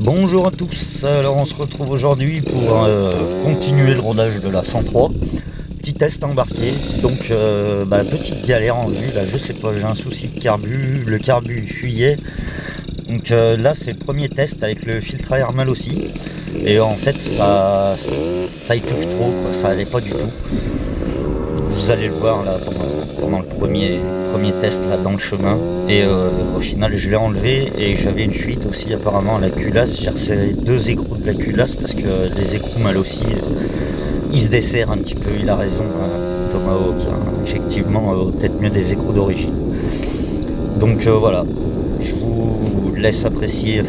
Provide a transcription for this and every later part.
Bonjour à tous, alors on se retrouve aujourd'hui pour continuer le rodage de la 103. Petit test embarqué, donc petite galère en vue, là je sais pas, j'ai un souci de carbu, le carbu fuyait. Donc là c'est le premier test avec le filtre à air mal aussi. Et en fait ça étouffe trop, quoi, ça allait pas du tout. Vous allez le voir là pendant le premier test là dans le chemin. Et au final je l'ai enlevé et j'avais une fuite aussi apparemment à la culasse. J'ai resserré 2 écrous de la culasse parce que les écrous mal aussi ils se desserrent un petit peu. Il a raison, Tomahawk, hein. Effectivement peut-être mieux des écrous d'origine. Donc voilà, je vous laisse apprécier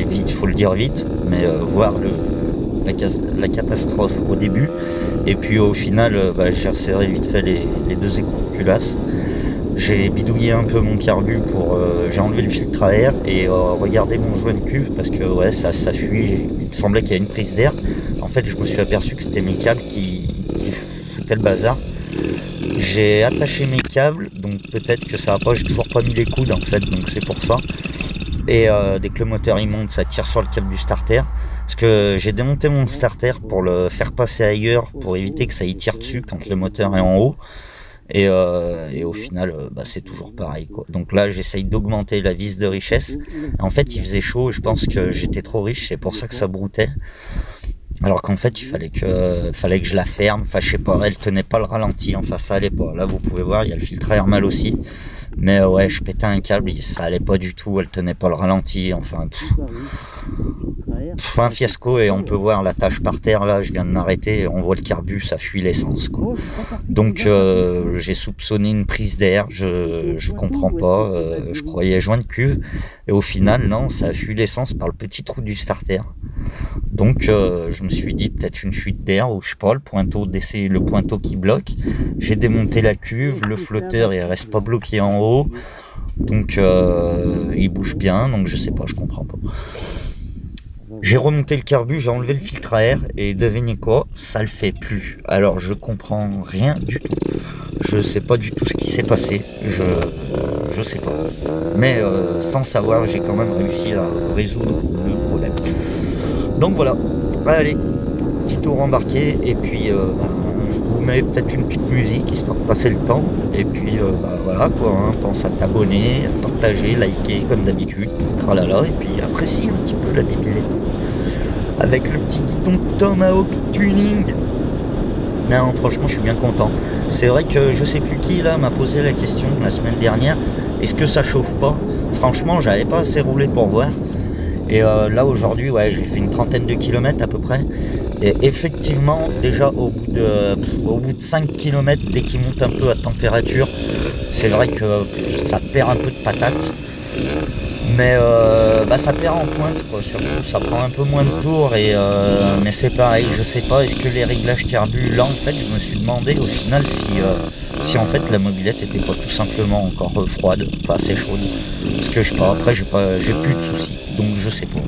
vite, faut le dire vite, mais voir la catastrophe au début. Et puis au final j'ai resserré vite fait les 2 écrous de culasse. J'ai bidouillé un peu mon carbu pour j'ai enlevé le filtre à air et regardé mon joint de cuve parce que ouais ça fuit. Il me semblait qu'il y a une prise d'air. En fait je me suis aperçu que c'était mes câbles qui foutaient le bazar. J'ai attaché mes câbles, donc peut-être que ça va pas, j'ai toujours pas mis les coudes en fait, donc c'est pour ça. Et dès que le moteur il monte, ça tire sur le câble du starter. Parce que j'ai démonté mon starter pour le faire passer ailleurs, pour éviter que ça y tire dessus quand le moteur est en haut. Et au final, c'est toujours pareil, quoi. Donc là, j'essaye d'augmenter la vis de richesse. En fait, il faisait chaud et je pense que j'étais trop riche, c'est pour ça que ça broutait. Alors qu'en fait, il fallait que je la ferme. Enfin, je sais pas, elle tenait pas le ralenti. Enfin, ça allait pas. Là, vous pouvez voir, il y a le filtre à air mal aussi. Mais ouais, je pétais un câble, ça allait pas du tout, elle tenait pas le ralenti, enfin un fiasco. Et on peut voir la tâche par terre là, je viens de m'arrêter, on voit le carbu, ça fuit l'essence, quoi. Donc j'ai soupçonné une prise d'air, je comprends pas, je croyais joint de cuve et au final non, ça fuit l'essence par le petit trou du starter. Donc je me suis dit peut-être une fuite d'air ou je sais pas, le pointeau qui bloque. J'ai démonté la cuve, le flotteur il reste pas bloqué en haut, donc il bouge bien, donc je sais pas, je comprends pas. J'ai remonté le carbu, j'ai enlevé le filtre à air et devinez quoi, ça le fait plus. Alors je comprends rien du tout, je sais pas du tout ce qui s'est passé, je sais pas, mais sans savoir j'ai quand même réussi à résoudre le problème. Donc voilà, allez, petit tour embarqué et puis je vous mets peut-être une petite musique histoire de passer le temps. Et puis voilà quoi, hein, pense à t'abonner, à partager, liker comme d'habitude, tralala, et puis apprécie un petit peu la bibilette. Avec le petit guidon Tomahawk Tuning. Non, franchement je suis bien content. C'est vrai que je sais plus qui là m'a posé la question la semaine dernière, est-ce que ça chauffe pas? Franchement j'avais pas assez roulé pour voir. Et là aujourd'hui ouais, j'ai fait une 30aine de kilomètres à peu près. Et effectivement déjà au bout de 5 km, dès qu'il monte un peu à température, c'est vrai que ça perd un peu de patate. Mais ça perd en pointe, quoi. Surtout ça prend un peu moins de tours et mais c'est pareil, je sais pas, est-ce que les réglages carbu, là en fait je me suis demandé au final si en fait la mobilette était pas tout simplement encore froide, pas assez chaude. Parce que je sais pas, après j'ai plus de soucis, donc je sais pas.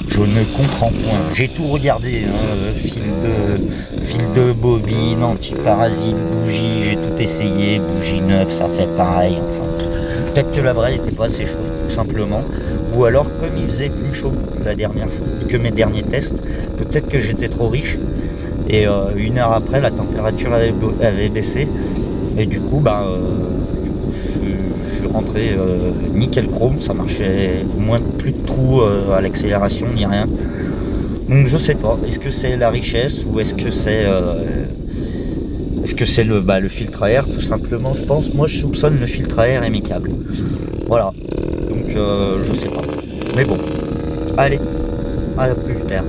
Je ne comprends point. J'ai tout regardé, hein, fil de bobine, anti-parasite, bougie, j'ai tout essayé, bougie neuve, ça fait pareil, enfin. Peut-être que la brelle n'était pas assez chaude, tout simplement. Ou alors, comme il faisait plus chaud que mes derniers tests, peut-être que j'étais trop riche. Et 1 heure après, la température avait baissé. Et du coup, je suis rentré nickel chrome, ça marchait plus de trous à l'accélération ni rien. Donc je sais pas, est-ce que c'est la richesse ou est-ce que c'est le filtre à air tout simplement, je pense. Moi je soupçonne le filtre à air et mes câbles. Voilà, donc je sais pas. Mais bon, allez, à plus tard.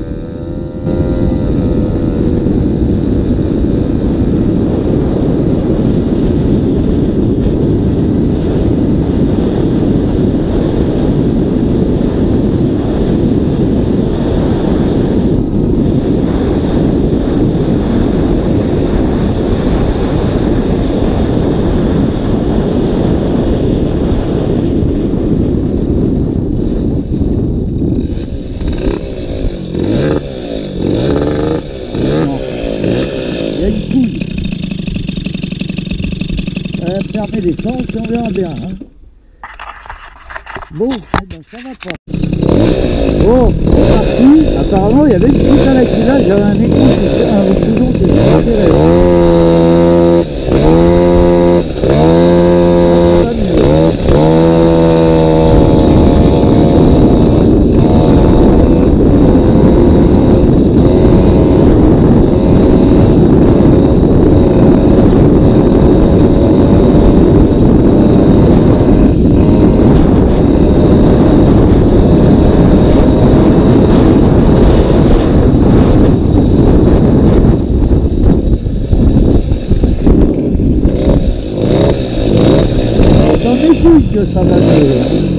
Fermer l'essence et on verra bien. Hein. Bon, eh ben, ça va pas. Bon, c'est parti. Apparemment, il y avait une petite à la cuvette, j'avais un écran, un bouton qui était enterré. Que ça va mieux.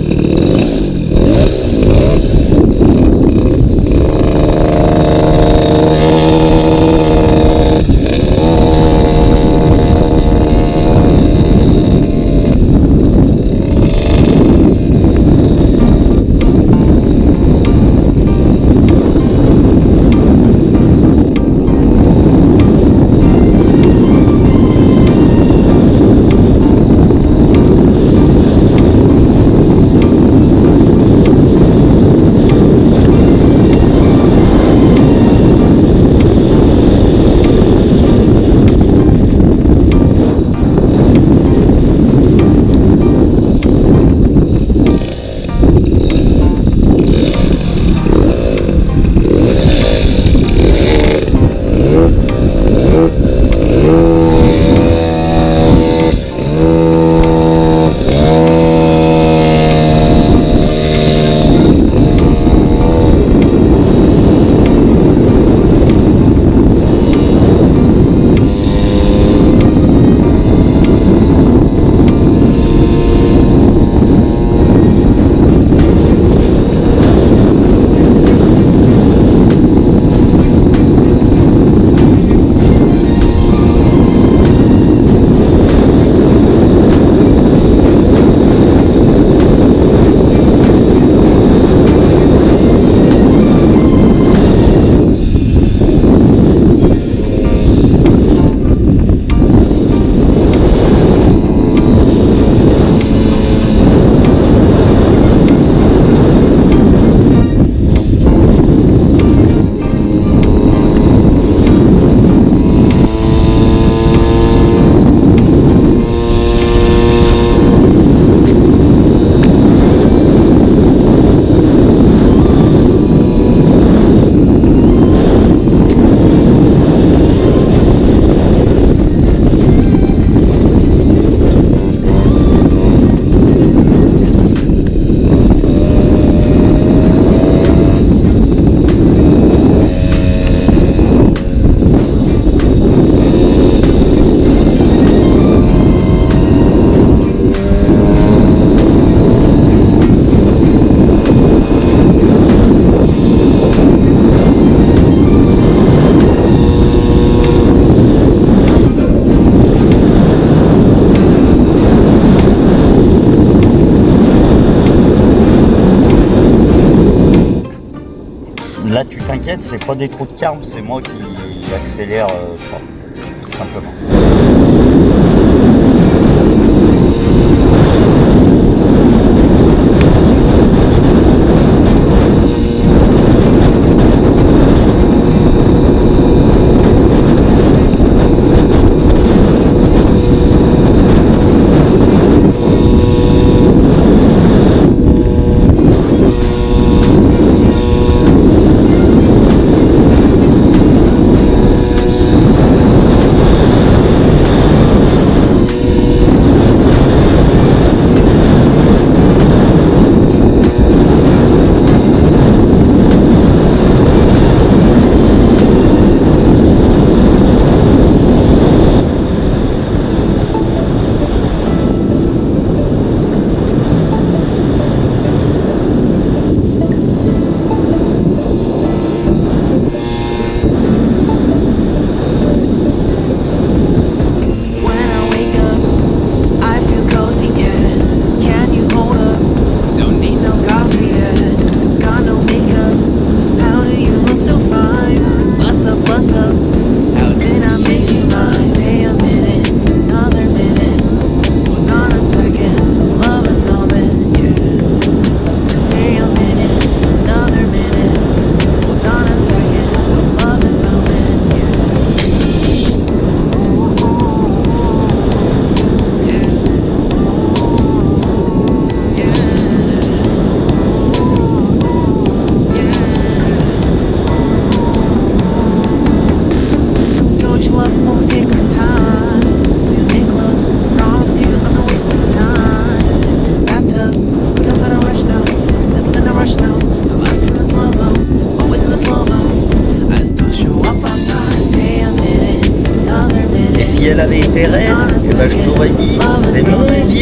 Là, tu t'inquiètes, c'est pas des trous de carbe, c'est moi qui accélère pas, tout simplement. éclairait, et ben je t'aurais dit, c'est mon vieux.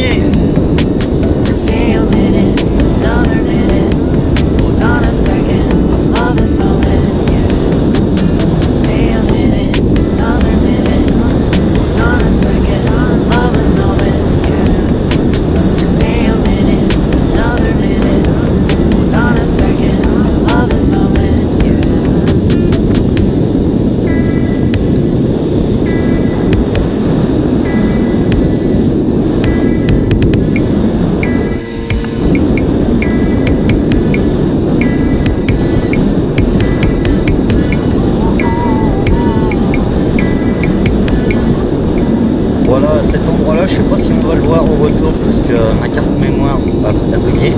Voilà, à cet endroit-là, je sais pas si on va le voir au retour parce que ma carte mémoire a bugué,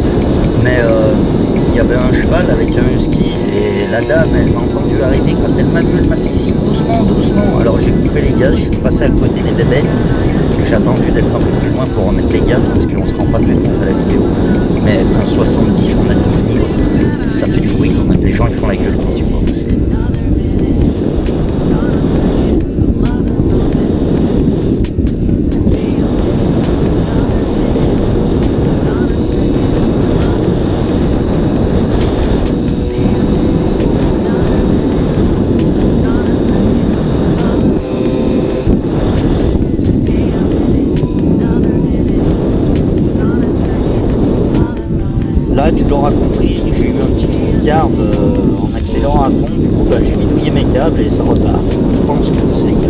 mais il y avait un cheval avec un husky et la dame, elle m'a entendu arriver. Quand elle m'a vu, elle m'a fait signe doucement, doucement. Alors j'ai coupé les gaz, je suis passé à côté des bébêtes et j'ai attendu d'être un peu plus loin pour remettre les gaz parce qu'on se rend pas très compte à la vidéo. Mais un 70, on a tout, ça fait du bruit quand même. Les gens ils font la gueule quand ils voient passer. Là, tu l'auras compris, j'ai eu un petit trou de carbe en accélérant à fond, du coup bah, j'ai bidouillé mes câbles et ça repart. Je pense que c'est les câbles.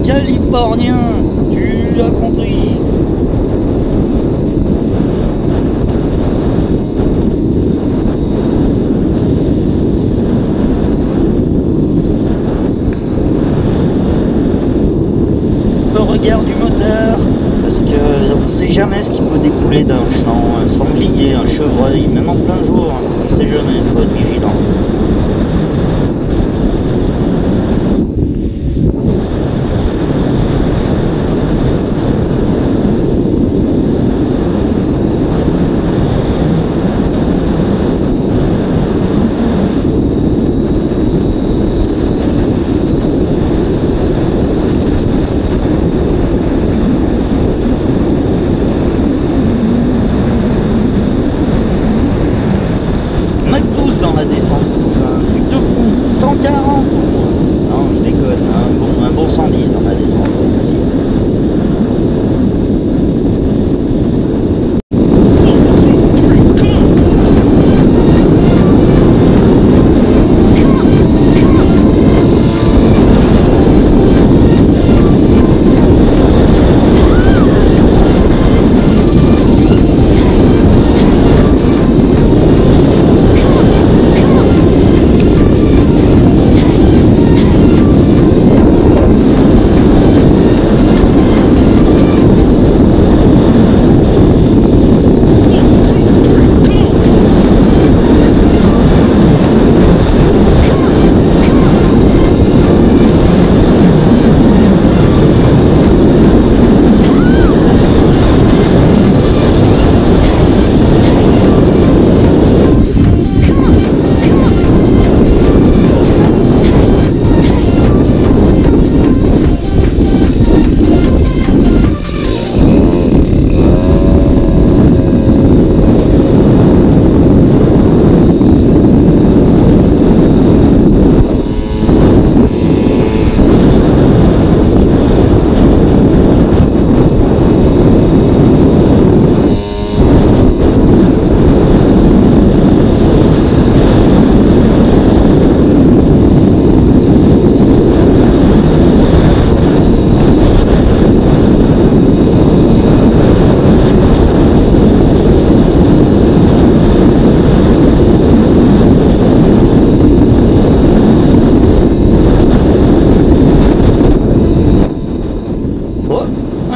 Californien, tu l'as compris. Le regard du moteur, parce que on ne sait jamais ce qui peut découler d'un champ, un sanglier, un chevreuil, même en plein jour, hein. On ne sait jamais, il faut être vigilant. Dans la descente, c'est un truc de fou. 140 pour moi. Non, je déconne. Un bon 110 dans la descente, facile.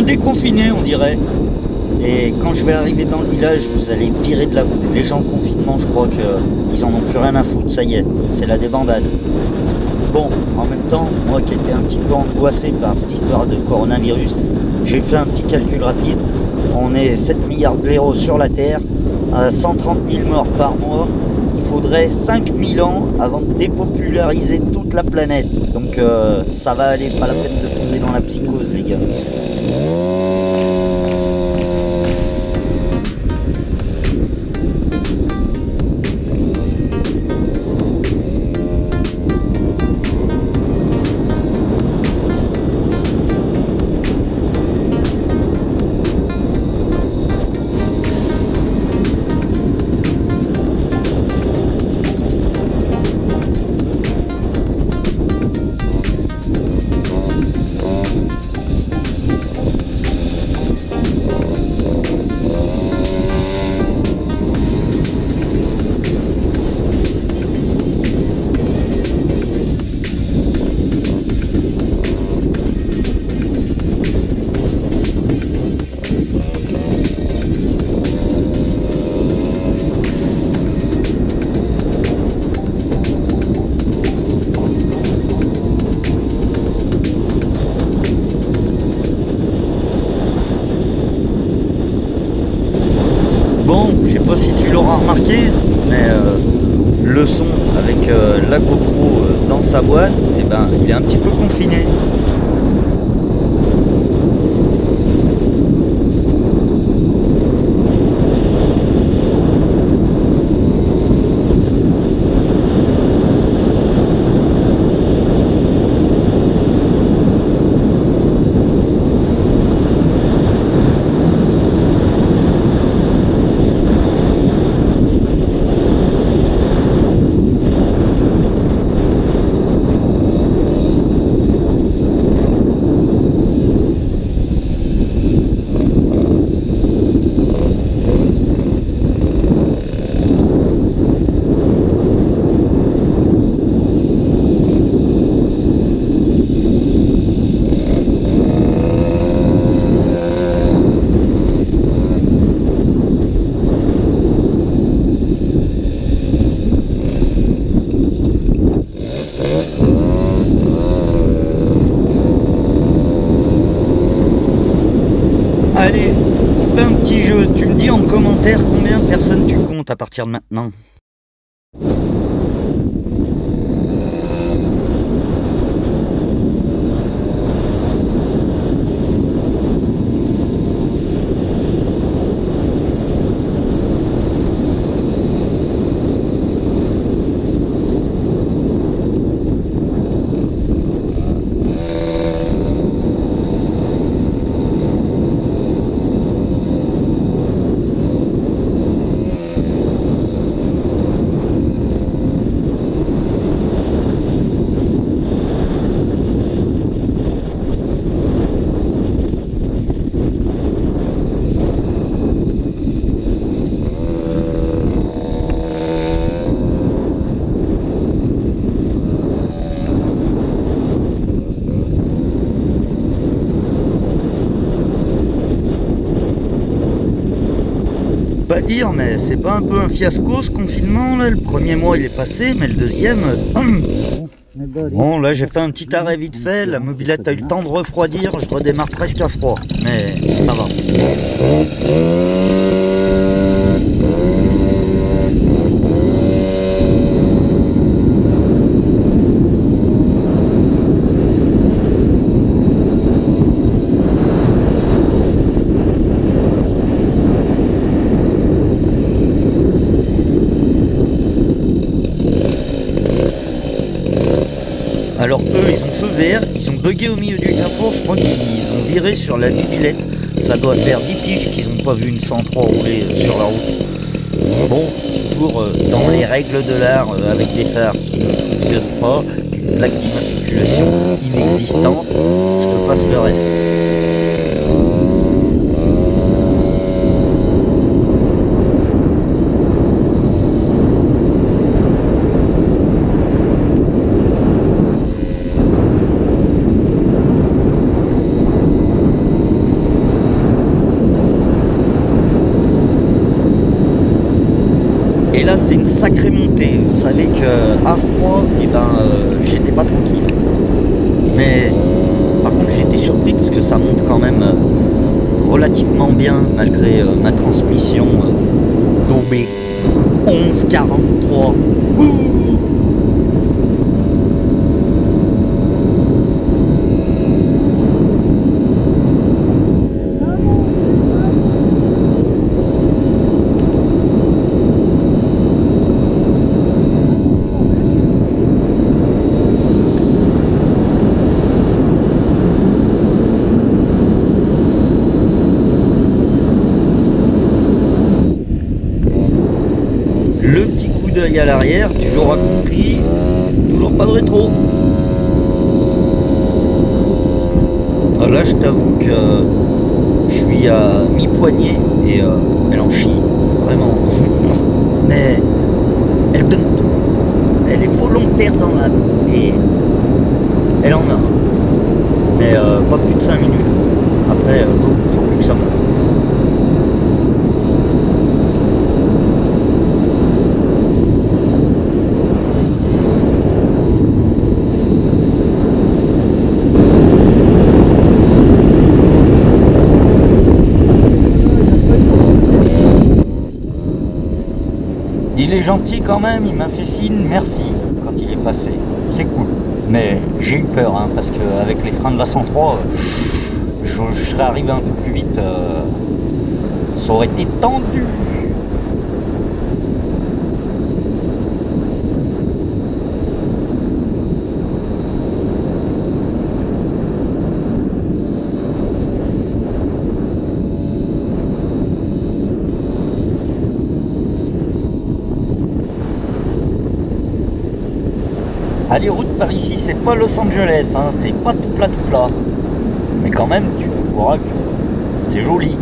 Déconfiné, on dirait. Et quand je vais arriver dans le village, vous allez virer de la boue. Les gens en confinement, je crois qu'ils en ont plus rien à foutre. Ça y est, c'est la débandade. Bon, en même temps, moi qui étais un petit peu angoissé par cette histoire de coronavirus, j'ai fait un petit calcul rapide. On est 7 milliards de blaireaux sur la Terre, à 130 000 morts par mois. Il faudrait 5000 ans avant de dépopulariser toute la planète. Donc ça va aller, pas la peine de tomber dans la psychose, les gars. Bon, je sais pas si tu l'auras remarqué, mais le son avec la GoPro dans sa boîte, eh ben, il est un petit peu confiné. Allez, on fait un petit jeu. Tu me dis en commentaire combien de personnes tu comptes à partir de maintenant. Pas dire, mais c'est pas un peu un fiasco ce confinement là? Le premier mois il est passé, mais le deuxième... Bon, là j'ai fait un petit arrêt vite fait, la mobilette a eu le temps de refroidir, je redémarre presque à froid, mais ça va. Alors eux, ils ont feu vert, ils ont bugué au milieu du carrefour, je crois qu'ils ont viré sur la mobilette. Ça doit faire 10 piges qu'ils n'ont pas vu une 103 rouler sur la route. Bon, toujours dans les règles de l'art, avec des phares qui ne fonctionnent pas, une plaque d'immatriculation inexistante, je te passe le reste. quand même relativement bien malgré ma transmission d'OB 1143. Le petit coup d'œil à l'arrière, tu l'auras compris, toujours pas de rétro. Enfin, là, je t'avoue que je suis à mi-poignée et elle en chie, vraiment. Mais elle donne tout. Elle est volontaire dans l'âme et elle en a. Mais pas plus de 5 minutes en fait. Après, il faut plus que ça monte. Il est gentil quand même, il m'a fait signe, merci, quand il est passé. C'est cool. Mais j'ai eu peur, hein, parce qu'avec les freins de la 103, je serais arrivé un peu plus vite. Ça aurait été tendu. Ah, les routes par ici, c'est pas Los Angeles, hein, c'est pas tout plat. Mais quand même, tu verras que c'est joli.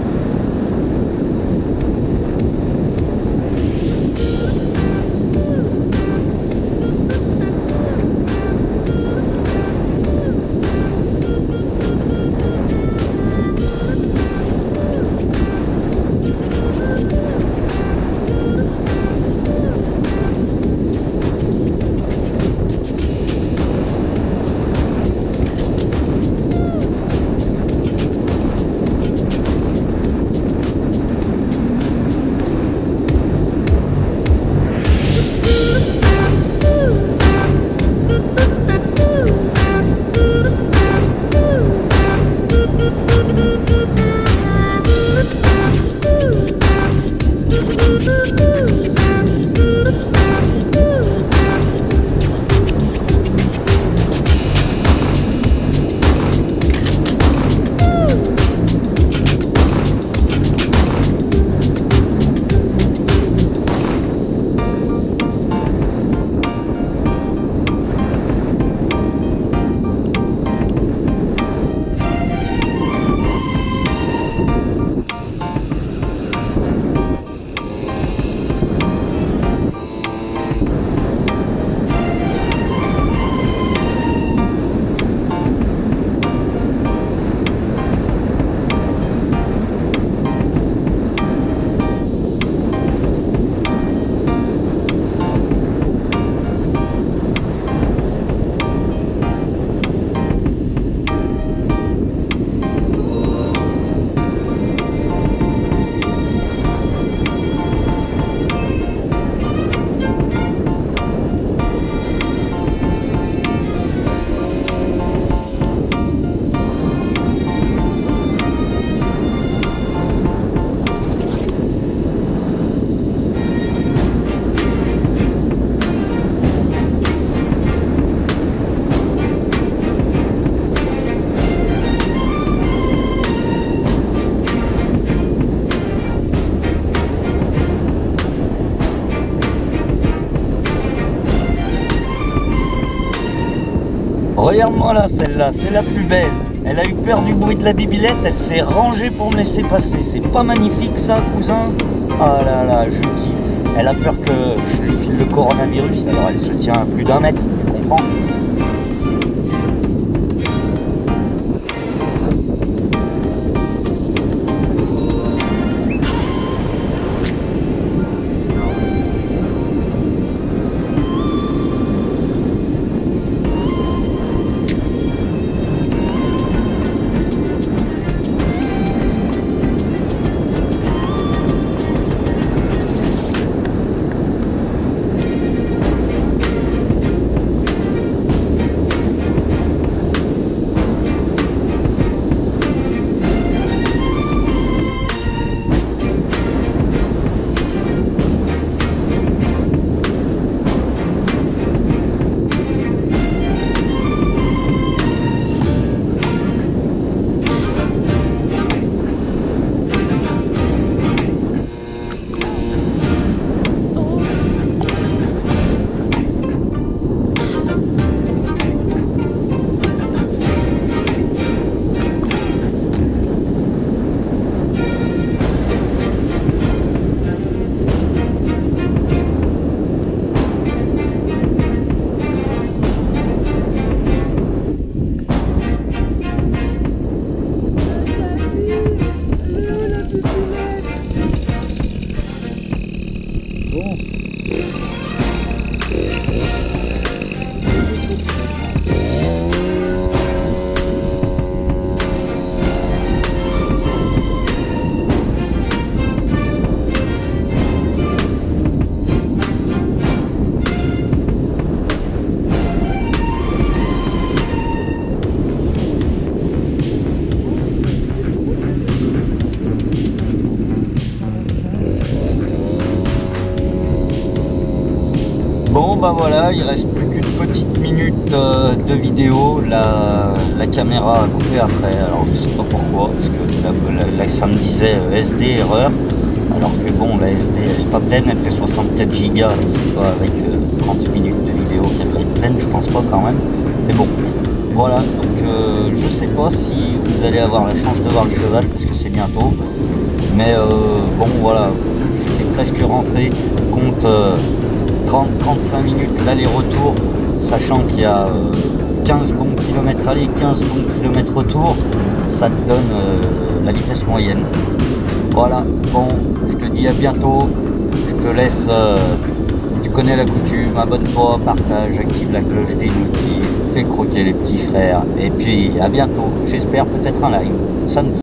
Regarde-moi là, celle-là, c'est la plus belle. Elle a eu peur du bruit de la bibilette, elle s'est rangée pour me laisser passer. C'est pas magnifique ça, cousin? Ah là là, je kiffe. Elle a peur que je lui file le coronavirus, alors elle se tient à plus d'1 mètre, tu comprends? bah voilà, il reste plus qu'une petite minute de vidéo. La caméra a coupé après, alors je sais pas pourquoi, parce que là, ça me disait SD erreur, alors que bon, la SD elle est pas pleine, elle fait 64 Go, c'est pas avec 30 minutes de vidéo qu'elle va être pleine, je pense pas quand même. Mais bon, voilà, donc je sais pas si vous allez avoir la chance de voir le cheval, parce que c'est bientôt. Mais bon voilà, j'étais presque rentré, compte 30-35 minutes l'aller-retour, sachant qu'il y a 15 bons kilomètres aller, 15 bons kilomètres retour, ça te donne la vitesse moyenne. Voilà, bon, je te dis à bientôt, je te laisse, tu connais la coutume, abonne-toi, partage, active la cloche des notifs, fais croquer les petits frères, et puis à bientôt, j'espère peut-être un live samedi.